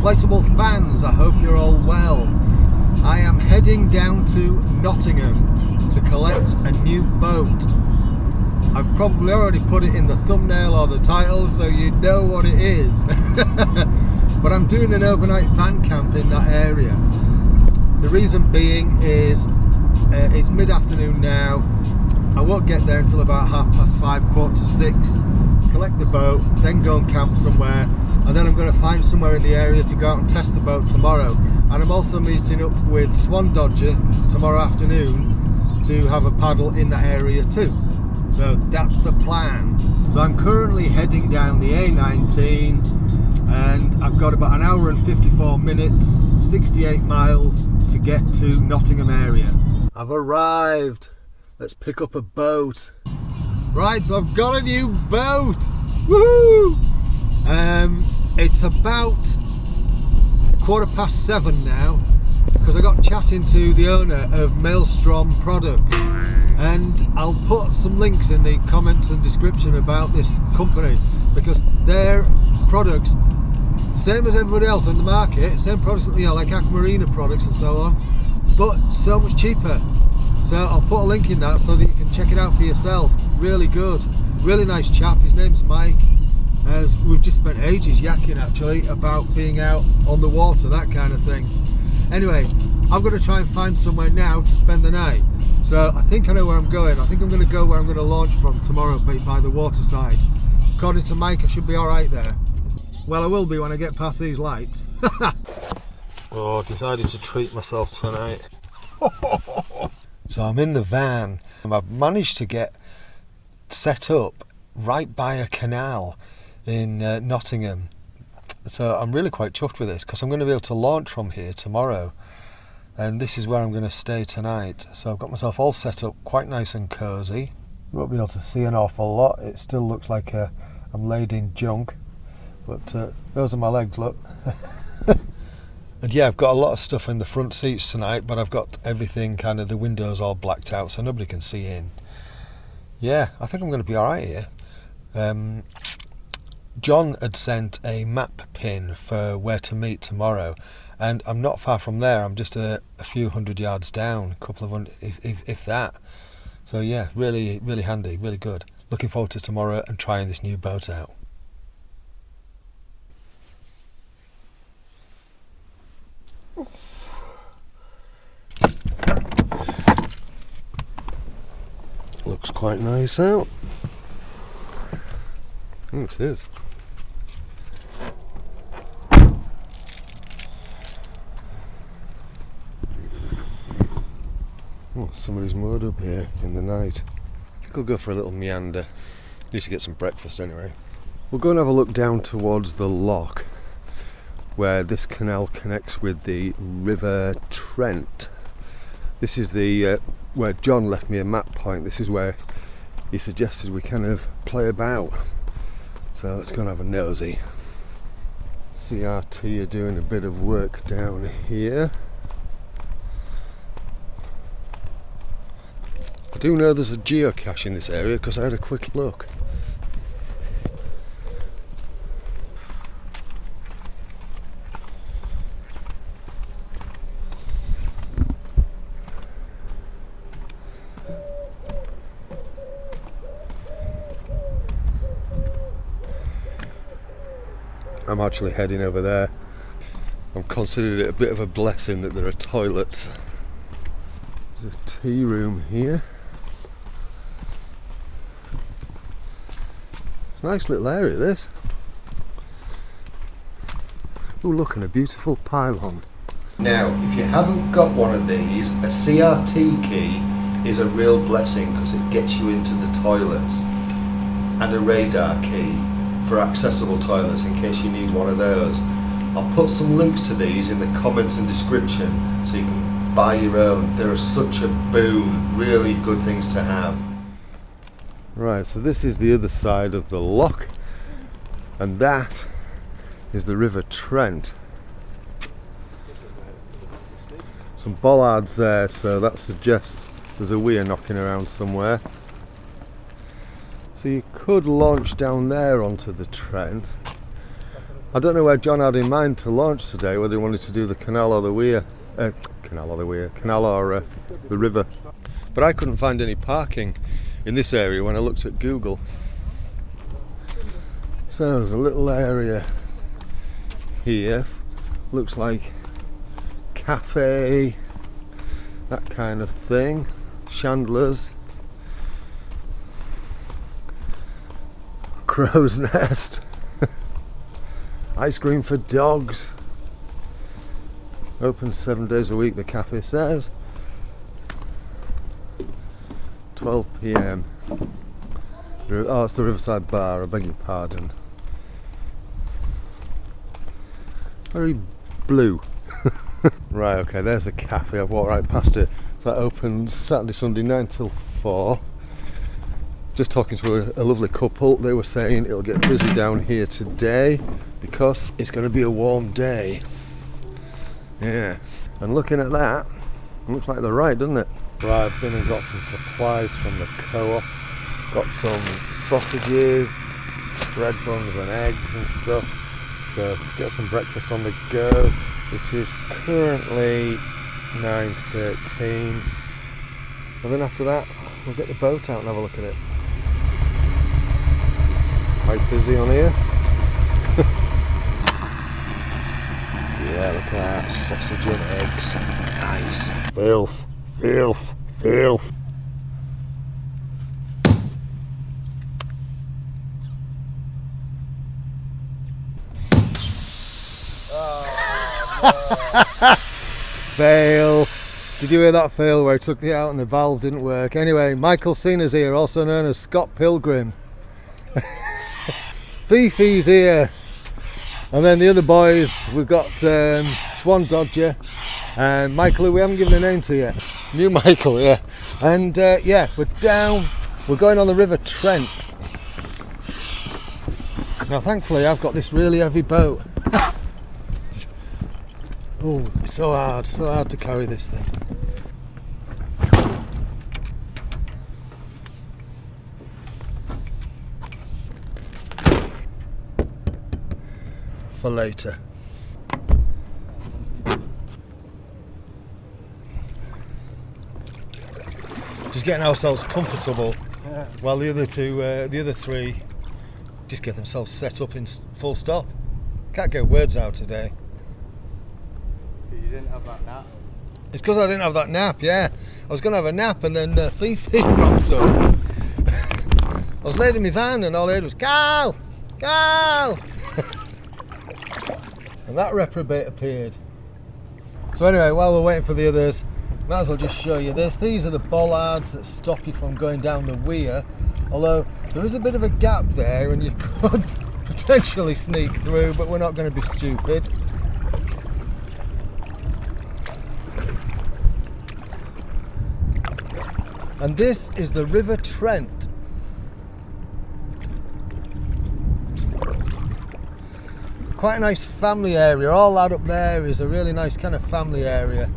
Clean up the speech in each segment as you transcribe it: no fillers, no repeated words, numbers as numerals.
Inflatable fans, I hope you're all well. I am heading down to Nottingham to collect a new boat. I've probably already put it in the thumbnail or the title, so you know what it is. But I'm doing an overnight van camp in that area. The reason being is it's mid-afternoon now. I won't get there until about 5:30, 5:45, collect the boat, then go and camp somewhere, and then I'm going to find somewhere in the area to go out and test the boat tomorrow. And I'm also meeting up with Swan Dodger tomorrow afternoon to have a paddle in that area too. So that's the plan. So I'm currently heading down the A19 and I've got about an hour and 54 minutes, 68 miles to get to Nottingham area. I've arrived. Let's pick up a boat. Right, so I've got a new boat. Woohoo! It's about 7:15 now because I got chatting to the owner of Maelstrom Products, and I'll put some links in the comments and description about this company because their products, same as everybody else on the market, same products, you know, like Aqua Marina products and so on, but so much cheaper. So I'll put a link in that so that you can check it out for yourself. Really good, really nice chap. His name's Mike. We've just spent ages yakking actually about being out on the water, that kind of thing. Anyway, I'm going to try and find somewhere now to spend the night. So I think I know where I'm going. I think I'm going to go where I'm going to launch from tomorrow, by the waterside. According to Mike, I should be alright there. Well, I will be when I get past these lights. Oh, decided to treat myself tonight. So I'm in the van and I've managed to get set up right by a canal in Nottingham. So I'm really quite chuffed with this because I'm going to be able to launch from here tomorrow, and this is where I'm going to stay tonight. So I've got myself all set up quite nice and cosy. You won't be able to see an awful lot. It still looks like I'm laid in junk, but those are my legs, look. And yeah, I've got a lot of stuff in the front seats tonight, but I've got everything kind of, the windows all blacked out so nobody can see in. Yeah, I think I'm going to be alright here. John had sent a map pin for where to meet tomorrow, and I'm not far from there. I'm just a few hundred yards down, a couple of hundred, if that. So yeah, really, really handy, really good. Looking forward to tomorrow and trying this new boat out. Looks quite nice out. It is. Oh, somebody's moored up here in the night. I think I'll go for a little meander. Need to get some breakfast anyway. We'll go and have a look down towards the loch where this canal connects with the River Trent. This is the where John left me a map point. This is where he suggested we kind of play about. So let's go and have a nosy. CRT are doing a bit of work down here. I do know there's a geocache in this area because I had a quick look. I'm actually heading over there. I've considered it a bit of a blessing that there are toilets. There's a tea room here. It's a nice little area, this. Oh, look, and a beautiful pylon. Now, if you haven't got one of these, a CRT key is a real blessing because it gets you into the toilets, and a radar key for accessible toilets in case you need one of those. I'll put some links to these in the comments and description so you can buy your own. They're such a boon, really good things to have. Right, so this is the other side of the loch, and that is the River Trent. Some bollards there, so that suggests there's a weir knocking around somewhere. So you could launch down there onto the Trent, I don't know where John had in mind to launch today, whether he wanted to do the canal or the weir. Canal or the river. But I couldn't find any parking in this area when I looked at Google. So there's a little area here, looks like cafe, that kind of thing, chandlers, crow's nest, ice cream for dogs, open 7 days a week, the cafe says, 12 PM. Oh, it's the Riverside Bar, I beg your pardon. Very blue. Right, okay, there's the cafe. I've walked right past it. So that opens Saturday, Sunday, 9 till 4. Just talking to a lovely couple. They were saying it'll get busy down here today because it's going to be a warm day. Yeah. And looking at that, it looks like they're right, doesn't it? Right, I've been and got some supplies from the co-op. Got some sausages, bread buns and eggs and stuff. So get some breakfast on the go. It is currently 9:13. And then after that, we'll get the boat out and have a look at it. Quite busy on here. Yeah, look at that. Sausage and eggs. Nice. Filth, filth, filth. Fail. Did you hear that fail where he took it out and the valve didn't work? Anyway, Michael Cena's here, also known as Scott Pilgrim. Fifi's here. And then the other boys, we've got Swan Dodger and Michael, who we haven't given a name to yet. New Michael, yeah. And yeah, we're down, we're going on the River Trent. Now thankfully I've got this really heavy boat. Oh, it's so hard to carry this thing. For later. Just getting ourselves comfortable, while the other three, just get themselves set up in full stop. Can't get words out today. You didn't have that nap? It's because I didn't have that nap, yeah. I was going to have a nap and then Fifi popped up. I was laid in my van and all I heard was, Carl! Carl! And that reprobate appeared. So anyway, while we're waiting for the others, might as well just show you this. These are the bollards that stop you from going down the weir. Although there is a bit of a gap there and you could potentially sneak through, but we're not going to be stupid. And this is the River Trent. Quite a nice family area. All that up there is a really nice kind of family area.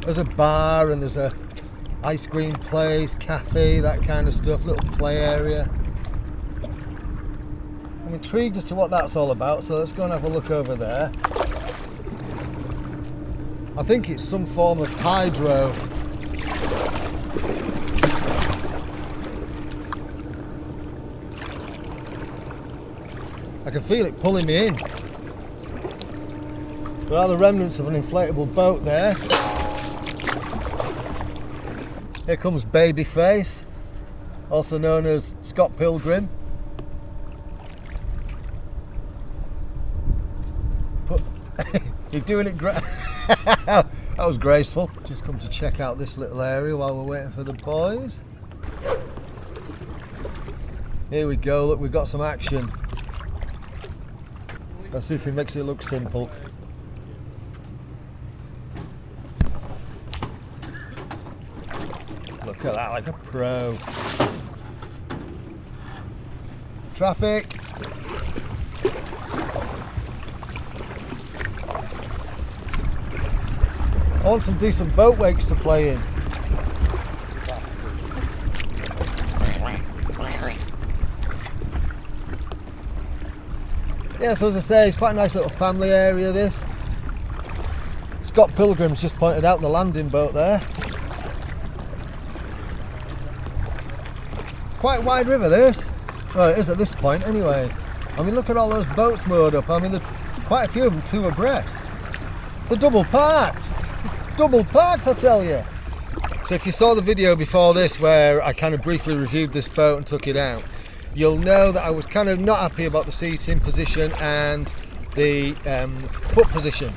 There's a bar and there's a ice cream place, cafe, that kind of stuff, little play area. I'm intrigued as to what that's all about, so let's go and have a look over there. I think it's some form of hydro. I can feel it pulling me in. There are the remnants of an inflatable boat there. Here comes Babyface, also known as Scott Pilgrim. He's doing it great. That was graceful. Just come to check out this little area while we're waiting for the boys. Here we go, look, we've got some action. Let's see if he makes it look simple. Look at that, like a pro. Traffic. I want some decent boat wakes to play in. Yeah, so as I say, it's quite a nice little family area, this. Scott Pilgrim's just pointed out the landing boat there. Quite a wide river, this. Well, it is at this point anyway. I mean, look at all those boats moored up. I mean, there's quite a few of them, two abreast. They're double parked. Double parked, I tell you. So if you saw the video before this where I kind of briefly reviewed this boat and took it out, you'll know that I was kind of not happy about the seating position and the foot position.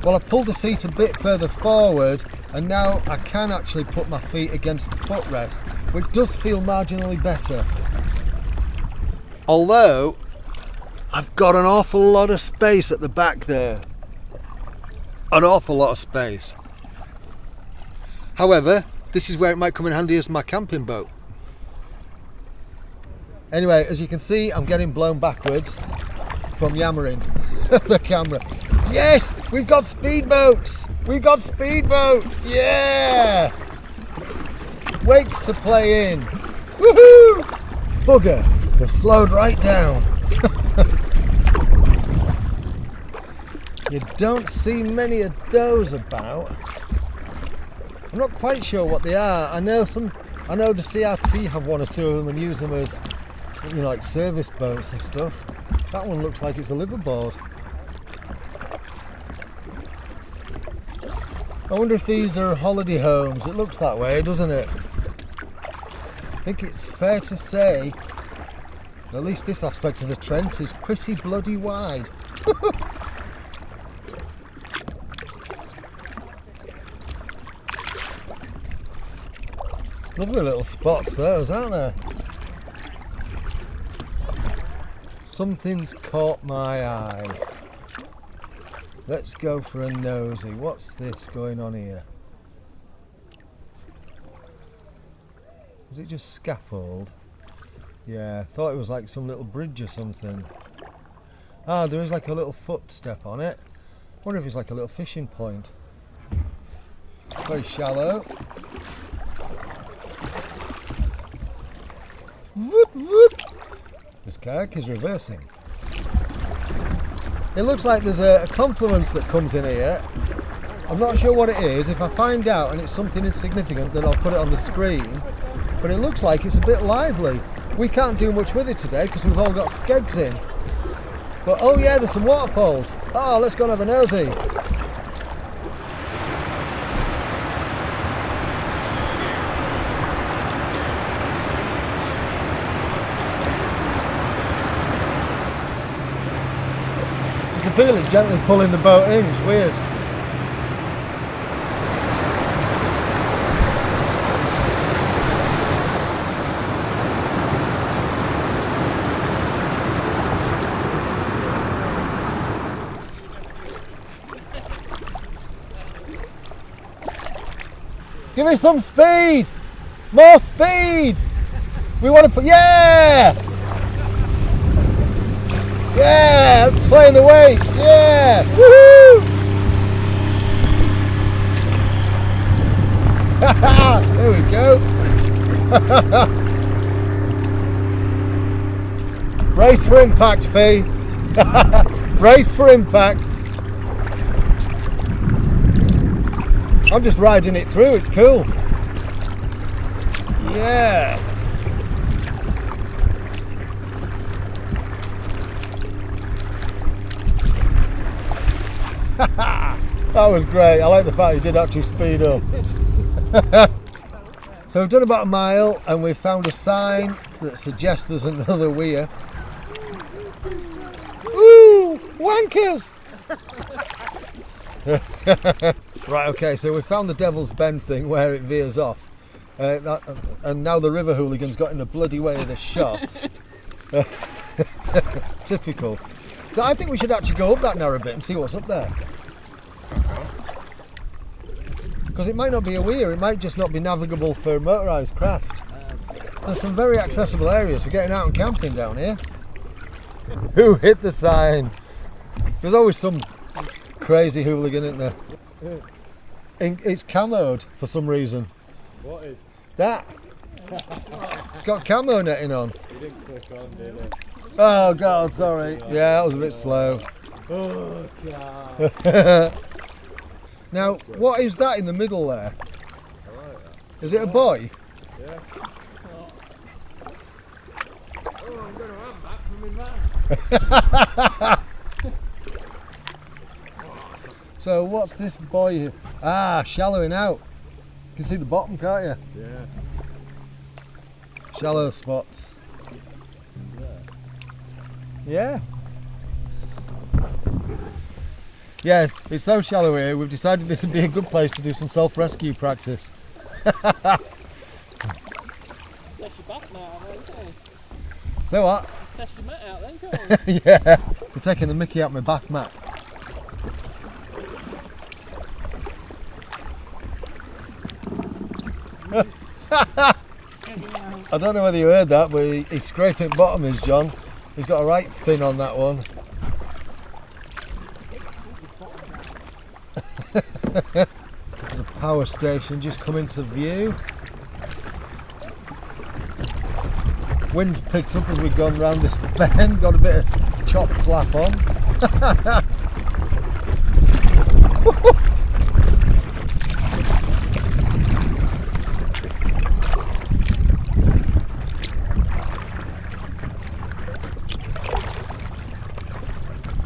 Well, I pulled the seat a bit further forward and now I can actually put my feet against the footrest, which does feel marginally better. Although, I've got an awful lot of space at the back there. An awful lot of space. However, this is where it might come in handy as my camping boat. Anyway, as you can see, I'm getting blown backwards from yammering the camera. Yes, we've got speedboats. We've got speedboats. Yeah. Wakes to play in. Woohoo! Bugger, they've slowed right down. You don't see many of those about. I'm not quite sure what they are. I know the CRT have one or two of them and use them as, you know, like service boats and stuff. That one looks like it's a liveaboard. I wonder if these are holiday homes. It looks that way, doesn't it? I think it's fair to say, at least this aspect of the Trent is pretty bloody wide. Lovely little spots those, aren't there? Something's caught my eye. Let's go for a nosy. What's this going on here? Is it just scaffold? Yeah, I thought it was like some little bridge or something. Ah, there is like a little footstep on it. Wonder if it's like a little fishing point. Very shallow. Whoop, whoop. This kayak is reversing. It looks like there's a confluence that comes in here. I'm not sure what it is. If I find out and it's something insignificant, then I'll put it on the screen. But it looks like it's a bit lively. We can't do much with it today because we've all got skegs in. But oh yeah, there's some waterfalls. Oh, let's go and have a nosy. You can feel it gently pulling the boat in, it's weird. Give me some speed! More speed! We want to put, yeah! Yeah, let's play in the wake, yeah! Woohoo! There we go. Brace for impact, Fee. Brace for impact. I'm just riding it through, it's cool. Yeah. That was great. I like the fact you did actually speed up. So we've done about a mile and we've found a sign that suggests there's another weir. Ooh, wankers! Right, okay, so we found the Devil's Bend thing where it veers off. And now the river hooligan's got in the bloody way of the shot. Typical. So I think we should actually go up that narrow bit and see what's up there. Because it might not be a weir, it might just not be navigable for motorised craft. There's some very accessible areas for getting out and camping down here. Who hit the sign? There's always some crazy hooligan, isn't there? It's camoed for some reason. What is? That. It's got camo netting on. You didn't click on, did it? Oh God, sorry. Yeah, that was a bit slow. Oh God. Now, what is that in the middle there? I like that. Is it a buoy? Yeah. Oh, I'm going to have that from my man. So what's this buoy here? Ah, shallowing out. You can see the bottom, can't you? Yeah. Shallow spots. Yeah. Yeah. Yeah, it's so shallow here, we've decided this would be a good place to do some self-rescue practice. That's your back mat out there, isn't it? So what? Test your mat out then, can't you? Yeah, you're taking the mickey out my bath mat. I don't know whether you heard that, but he's scraping bottom is John. He's got a right fin on that one. There's a power station just come into view. Wind's picked up as we've gone round this bend, got a bit of chop slap on.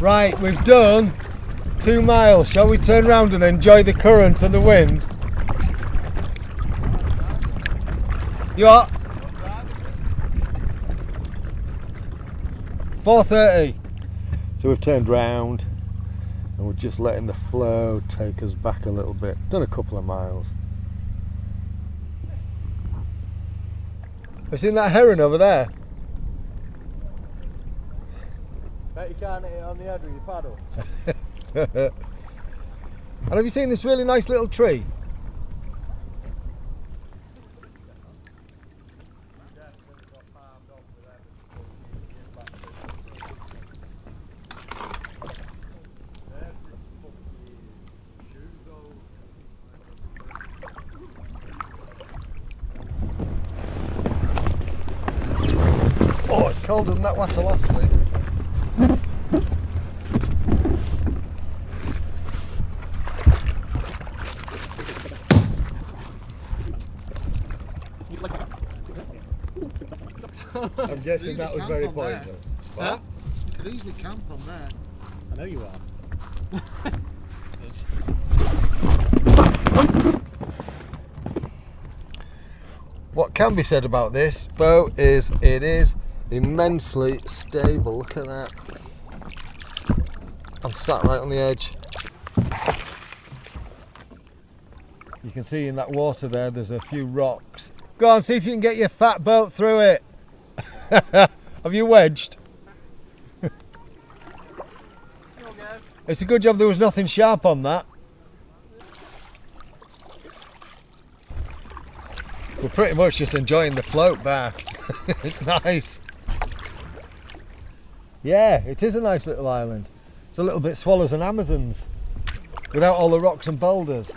Right, we've done 2 miles. Shall we turn round and enjoy the current and the wind? You are? 4:30. So we've turned round and we're just letting the flow take us back a little bit. Done a couple of miles. Have you seen that heron over there? Bet you can't hit it on the head with your paddle. And have you seen this really nice little tree? Oh, it's colder than that water last week. I'm guessing that was very pointless. Huh? You could easily camp on there. I know you are. What can be said about this boat is it is immensely stable. Look at that. I'm sat right on the edge. You can see in that water there's a few rocks. Go on, see if you can get your fat boat through it. Have you wedged? It's a good job there was nothing sharp on that. We're pretty much just enjoying the float back. It's nice. Yeah, it is a nice little island. It's a little bit Swallows and Amazons without all the rocks and boulders.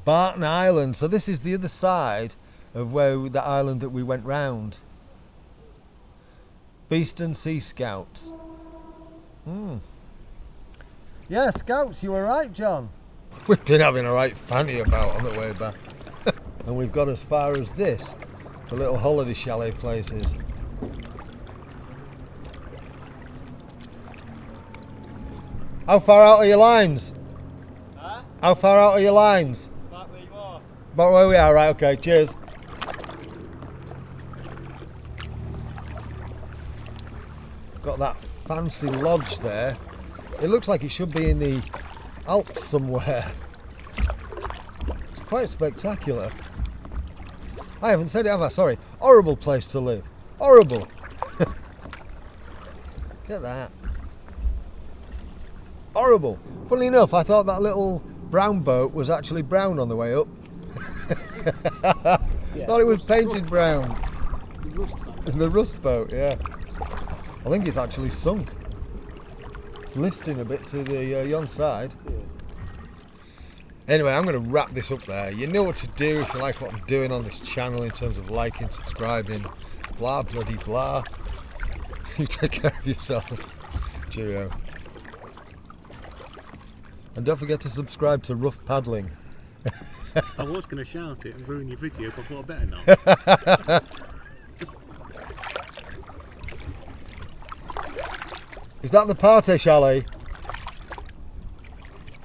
Barton Island. So this is the other side of the island that we went round. Beeston Sea Scouts. Yeah, Scouts, you were right, John. We've been having a right fanny about on the way back. And we've got as far as this, the little holiday chalet places. How far out are your lines? Huh? How far out are your lines? About where you are. About where we are, right, okay, cheers. Got that fancy lodge there. It looks like it should be in the Alps somewhere. It's quite spectacular. I haven't said it, have I? Sorry. Horrible place to live. Horrible. Get that. Horrible. Funnily enough, I thought that little brown boat was actually brown on the way up. Thought it was painted brown. The rust boat, yeah. I think it's actually sunk. It's listing a bit to the yon side. Anyway, I'm going to wrap this up there. You know what to do if you like what I'm doing on this channel in terms of liking, subscribing, Blah, bloody blah. You take care of yourself. Cheerio. And don't forget to subscribe to Rough Paddling. I was going to shout it and ruin your video, but I thought I better not. Is that the party chalet?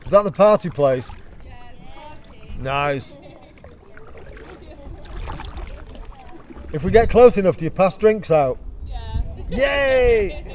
Is that the party place? Yeah, party. Nice. If we get close enough, do you pass drinks out? Yeah. Yay!